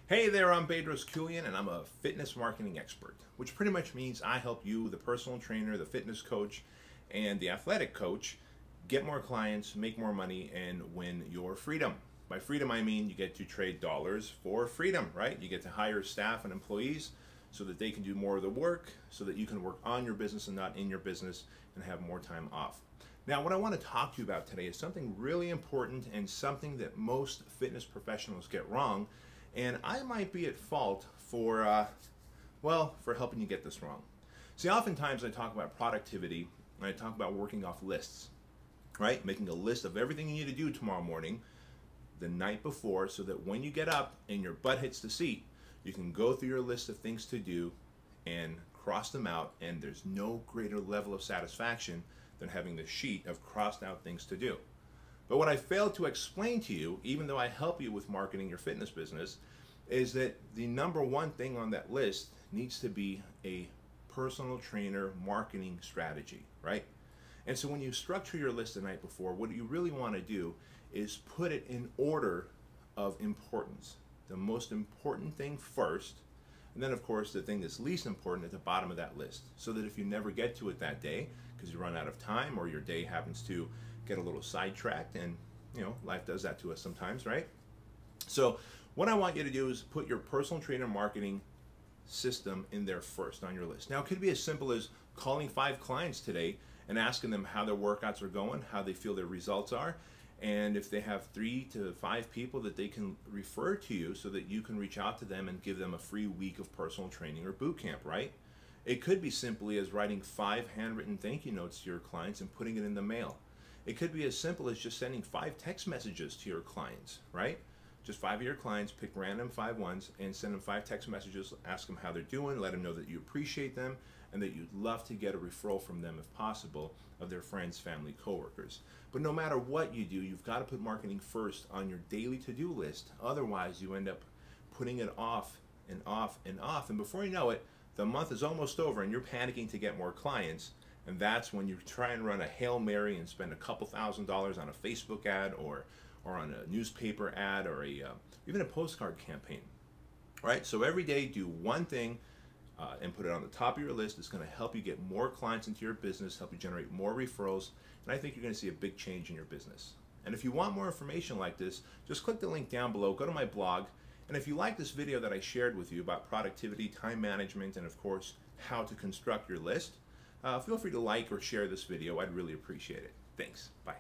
Hey there, I'm Bedros Keuilian, and I'm a fitness marketing expert, which pretty much means I help you, the personal trainer, the fitness coach, and the athletic coach, get more clients, make more money, and win your freedom. By freedom, I mean you get to trade dollars for freedom, right? You get to hire staff and employees so that they can do more of the work, so that you can work on your business and not in your business and have more time off. Now, what I want to talk to you about today is something really important and something that most fitness professionals get wrong, and I might be at fault for, for helping you get this wrong. See, oftentimes I talk about productivity and I talk about working off lists, right? Making a list of everything you need to do tomorrow morning the night before so that when you get up and your butt hits the seat, you can go through your list of things to do and cross them out, and there's no greater level of satisfaction than having the sheet of crossed out things to do. But what I failed to explain to you, even though I help you with marketing your fitness business, is that the number one thing on that list needs to be a personal trainer marketing strategy, right? And so when you structure your list the night before, what you really want to do is put it in order of importance. The most important thing first, and then of course the thing that's least important at the bottom of that list, so that if you never get to it that day because you run out of time or your day happens to get a little sidetracked, and life does that to us sometimes, right? So what I want you to do is put your personal trainer marketing system in there first on your list. Now it could be as simple as calling 5 clients today and asking them how their workouts are going, how they feel their results are, and if they have 3 to 5 people that they can refer to you so that you can reach out to them and give them a free week of personal training or boot camp, right? It could be simply as writing 5 handwritten thank you notes to your clients and putting it in the mail. It could be as simple as just sending 5 text messages to your clients, right? Just 5 of your clients, pick random 5 ones and send them 5 text messages, ask them how they're doing, let them know that you appreciate them and that you'd love to get a referral from them if possible of their friends, family, coworkers. But no matter what you do, you've got to put marketing first on your daily to-do list. Otherwise, you end up putting it off and off and off, and before you know it, the month is almost over and you're panicking to get more clients. And that's when you try and run a Hail Mary and spend a couple $1,000s on a Facebook ad or on a newspaper ad or even a postcard campaign, right? So every day do one thing and put it on the top of your list. It's going to help you get more clients into your business, help you generate more referrals, and I think you're going to see a big change in your business. And if you want more information like this, just click the link down below, go to my blog, and if you like this video that I shared with you about productivity, time management, and of course how to construct your list, feel free to like or share this video. I'd really appreciate it. Thanks. Bye.